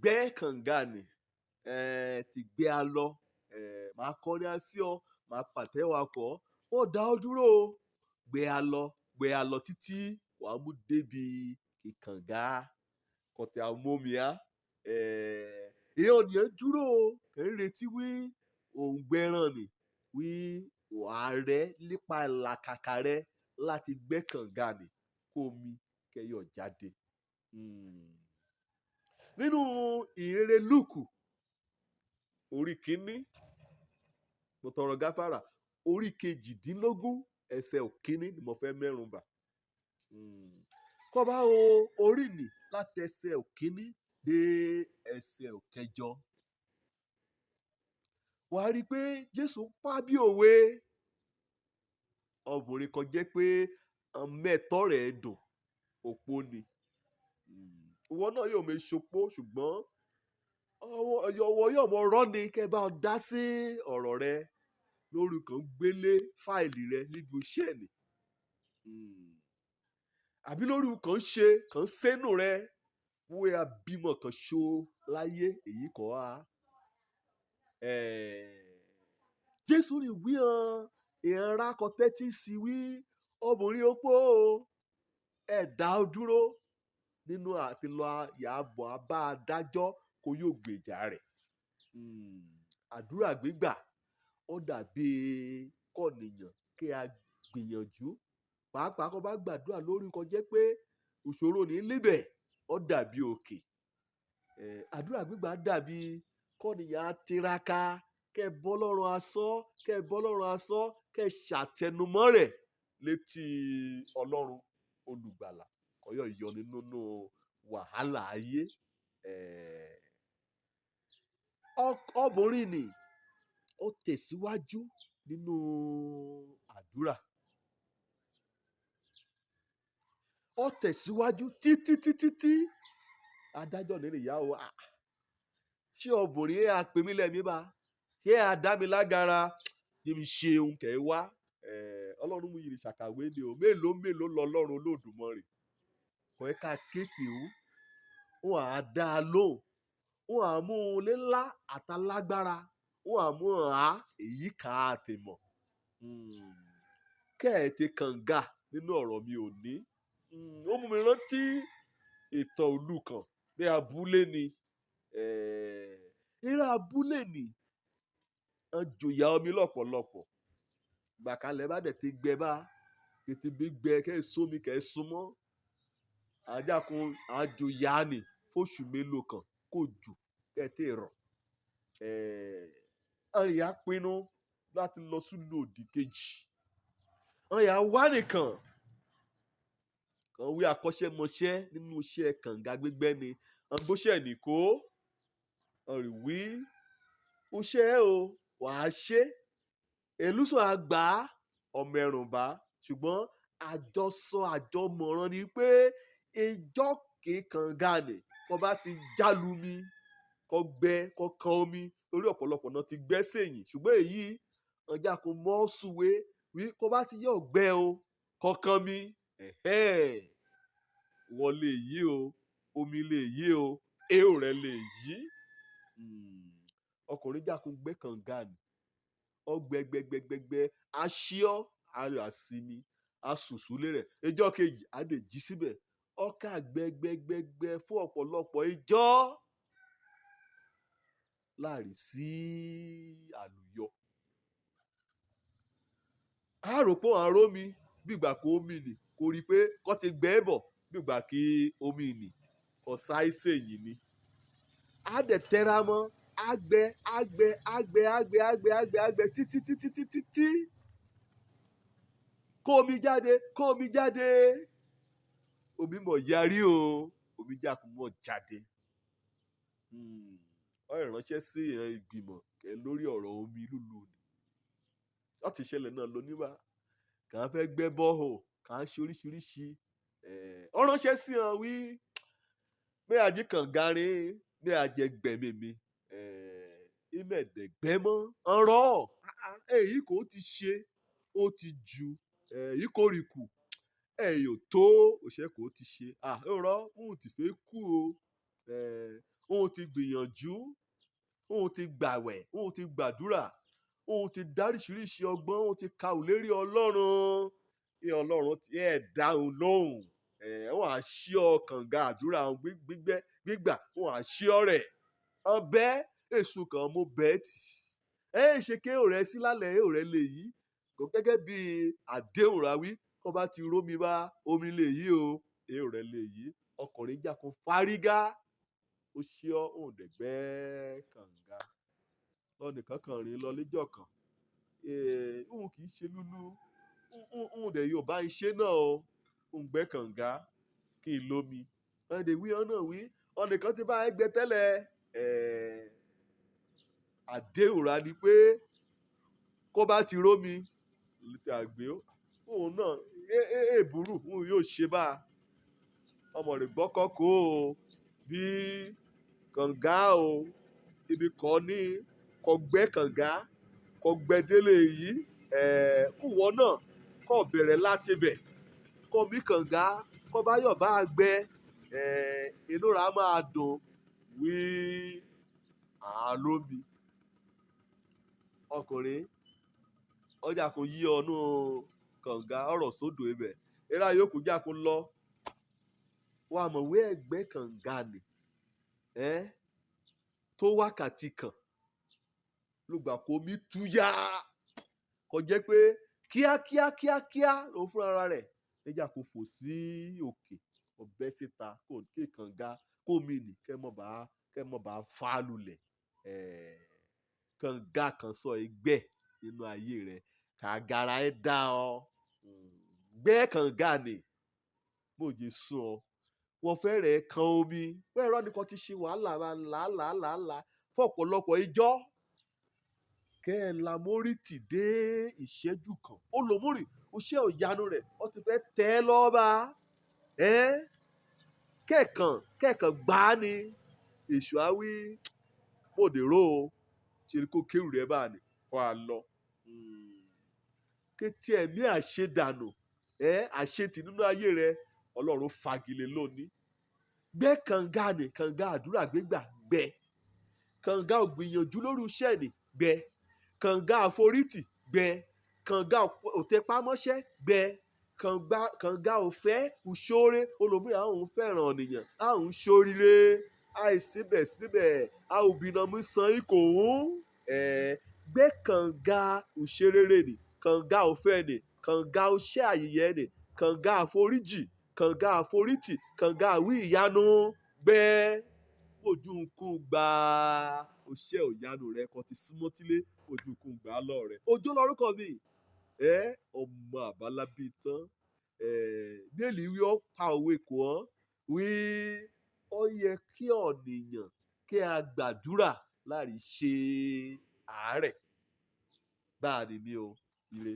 gbẹ́ kànga nì ti gbé a lọ máa kọrin así ọ máa pàtẹ́wọ́ akọ ó dá ọ dúró o gbé a lọ títí wàá mú débi ìkànga kọ̀tẹ́ àmọ́mìá èèyàn nìyẹn dúró o kẹ́ ń retí wí òun gbẹ́ràn nì wí wàá rẹ nípa ìlàkàkà rẹ láti gbẹ́ kànga nì kó omi kẹyọ jáde. Nínú ìrere Lúùkù orí kínní mo tọrọ gáfárà orí kejìdínlógún ẹsẹ̀ òkínní ni mo fẹ́ mẹ́rùn bà. Kọ́ bá wo orí nì láti ẹsẹ̀ òkínní dé ẹsẹ̀ òkẹjọ wàá rí i pé Jésù pa bí òwe ọkùnrin kan jẹ́ pé mẹ́tọ́ rẹ̀ dùn òpó ni ìwọ náà yóò mọ ìṣopó ṣùgbọ́n ọwọ́ yóò mọ rọ́ni kẹ́ bá dá sí ọ̀rọ̀ rẹ lórí kan gbélé fáìlì rẹ níbi iṣẹ́ ni àbí lórí kan ṣe kan sẹ́nu rẹ wíwé abímọ kan ṣo láyé èyí kọ́ á. Jésù ní wí hàn èèyàn rákọ tẹ́tí sí wí ọmọrin opó ẹ̀dá dúró nínú àti lọ yàbọ̀ abá adájọ́ kó yóò gbèjà rẹ̀. Àdúrà gbígbà ó dàbí kọ́nìyàn kí a gbìyànjú pàápàá kó bá gbàdúrà lórí nǹkan jẹ́ pé ìṣòro ní líbẹ̀ ó dàbí òkè. Àdúrà gbígbà dàbí kọ́nìyàn á tiraka kẹ́ bọ́ lọ́rùn asọ́ kẹ́ ṣàtẹnumọ́ rẹ̀ létí Ọlọ́run olùgbàlà kọ́yọ̀ yọni nínú wàhálà ayé. Ọkùnrin ni ó tẹ̀síwájú nínú àdúrà. Ó tẹ̀síwájú títí adájọ́ nínú ìyàwó ṣé ọkùnrin yẹn á pè mí lẹ́mí bá ṣé á dá mi lágara yìí ṣe òun kẹ́ wá. Ọlọ́run mú yìí ṣàkàwé ni o mélòó lọ Ọlọ́run Olódùmarè kọ́ ẹ ká kéèpì ó à dá a lóhùn ó à mú un lélá àtàlágbára ó à mú à èyí kà á ti mọ̀. Kẹ́ ẹ̀ ti kànga nínú ọ̀rọ̀ mi ò ní. Ó mú mi rántí ìtàn òlù kan bí abúlé ni. Irú abúlé ni jòyà omi lọ́pọ̀lọpọ̀ gbàkalẹ̀ bá dẹ̀ ti gbẹ bá tètè bí gbẹ kẹ́ ẹ̀ sómi kẹ́ ẹ̀ súnmọ́ àjàkùn àjòyà ni fóṣù mélòó kan kò jù kẹ́ ẹ̀ tè rọ̀. Àríyá pinnu láti lọ sínú òdì kejì. Àríyá wá nìkan kan wí akọ́ṣẹ́mọṣẹ́ nínú iṣẹ́ kànga gbígbẹ́ ni àgbóṣẹ́ nìkó ọ̀rì wí ó ṣe é o wàá ṣe èlùsọ àgbà ọmọ ẹrùn bá ṣùgbọ́n àjọsọ àjọmọ̀ràn ni pé ìjọ kànga ni kó bá ti jálu mi kó gbẹ kó kan omi torí ọ̀pọ̀lọpọ̀ náà ti gbẹ́ sẹ́yìn ṣùgbọ́n èyí ọjà kò mọ́ sùwé wí kó bá ti yọ̀ gbẹ o kọ̀ọ̀kan mi wọ́n lè yí o omi lè yí o èò rẹ̀ lè yí. Ọkùnrin jákun gbẹ́ kànga ni ọgbẹgbẹgbẹgbẹ aṣíọ́ ayọ̀ àsinmi asùsùlé rẹ̀ ìjọ́ kejì adè jí síbẹ̀ ọkà gbẹgbẹgbẹgbẹ fún ọ̀pọ̀lọpọ̀ ìjọ́ láàrin sí àlùyọ. Àròpọ̀ àrò mi gbígbà kó omi nì kò rí i pé kó ti gbẹ́ bọ̀ gbígbà kí omi nì ọ̀sá ìsè yìí ni. A dẹ̀ tẹra mọ́ àgbẹ̀ títí kó omi jáde omi mọ̀ yarí o omi jákun mọ̀ jáde. Ó ìránṣẹ́ sí ìran ìgbìmọ̀ lórí ọ̀rọ̀ omi lúlu ni láti ṣẹlẹ̀ náà lóníwà kà á fẹ́ gbẹ́ bọ́ọ̀hò kà á ṣe oríṣiríṣi. Ó ránṣẹ́ sí hàn wí pé àjíkànga rí ní àjẹgbẹ̀mí ìmẹ̀dẹ̀gbẹ́ mọ́ ọ̀rọ̀ èyí kò ti ṣe ó ti ju èyí kò rí kù èyí ò tó òṣè kò ti ṣe ọ̀rọ̀ mú ti fẹ́ kú o òun ti gbìyànjú, òun ti gbàwẹ̀, òun ti gbàdúrà, òun ti dáríṣiríṣi ọgbọ́n, òun ti ka ìlérí Ọlọ́run, Ọlọ́run ti dáhùn lóhùn, wọ́n á ṣí ọ kànga àdúrà gbígbà, wọ́n á ṣí ọ rẹ̀ ọbẹ̀ èṣù kan mo bẹ́ẹ̀ tì. Ṣe ké ọ̀rẹ́ sí lálẹ́ ọ̀rẹ́ lè yí kò gẹ́gẹ́ bí àdéhùn ráwí kó bá ti rómi bá omi lè yí o ọ̀rẹ́ lè yí ọkùnrin jà kó fárígá ó ṣí ọ òun dẹ̀gbẹ́ kànga lọ́nìkan kan rìn lọ lẹ́jọ́ kan òun kì í ṣe lúlú òun dẹ̀ yóò bá iṣẹ́ náà o òun gbẹ́ kànga kí n lómi ọ̀dẹ̀ wí ọ̀nà wí ọ̀nìkan ti bá ẹgbẹ́ tẹ́lẹ̀ àdéhùn ra ni pé kó bá ti rómi ti àgbé òun náà èbúrú òun yóò ṣe bá ọmọ rẹ̀ gbọ́kọ́ kó o bí kànga o ibi kan ní kò gbẹ́ kànga kò gbẹ́ délé yìí kúwọ́ náà kò bẹ̀rẹ̀ láti bẹ̀ kò mí kànga kò bá yọ̀ bá gbẹ́ inú ra máa dùn wí àlómi ọkùnrin ọjà kò yí ọnù kànga ọ̀rọ̀ sódò ibẹ̀ eré ayókù jà kó lọ wà mọ̀ wí ẹ̀gbẹ́ kànga nì tó wákàtí kan lùgbà kó mi túyà kò jẹ́ pé kíákíá ló fún ara rẹ̀ níjà kó fò sí òkè ọbẹ̀ síta kó ké kànga kó mi nì kẹ́ mọ̀ bá fà lulẹ̀ kànga kan sọ ẹgbẹ́ nínú ayé rẹ̀ kàgàrà ẹ̀ dá ọ gbẹ́ kànga nì mòye sùn ọ wọ́n fẹ́ rẹ̀ kan omi bẹ́ẹ̀ rọ́ nìkan ti ṣe wàhálà làálàá fún ọ̀pọ̀lọpọ̀ ìjọ kẹ́ ẹ̀ la mórìtì dé ìṣẹ́jú kan ó lò mórì ó ṣe òyanu rẹ̀ ó ti fẹ́ tẹ́ ẹ lọ́ba kẹ́ẹ̀kan gbá ni èṣù àwí mòdèrò o ṣe kó kéwù rẹ̀ bá ní kó a lọ kétí ẹ̀mí àṣedànù àṣetì nínú ayé rẹ̀ Ọlọ́run fagilé lónìí gbẹ́ kànga ni kànga àdúrà gbégbà gbẹ́ kànga ògbìyànjú lórí iṣẹ́ ni gbẹ́ kànga àforítì gbẹ́ kànga òtẹpámọ́ṣẹ́ gbẹ́ kànga òfẹ́ òṣóore olómi àwọn òun fẹ́ràn ènìyàn àwọn ṣoríire àìsíbẹ̀síbẹ̀ a ò bìnàmú san ikò òun gbẹ́ kànga òṣèrérè ni kànga òfẹ́ ni kànga òṣẹ́ àyẹyẹ ni kànga àforíjì kànga àforítì kànga àwí ìyanu gbẹ́ ojú nkún gba òṣẹ́ òyanu rẹ kan ti súnmọ́ tílé ojú nkún gbà lọ rẹ ojú lórúkọ mi ọmọ àbálábí tán nílì wí ọ pa òwe kò ọ wí ọ yẹ kí ọ̀nìyàn kí a gbàdúrà láì ṣe àárẹ̀ báà ní o ire.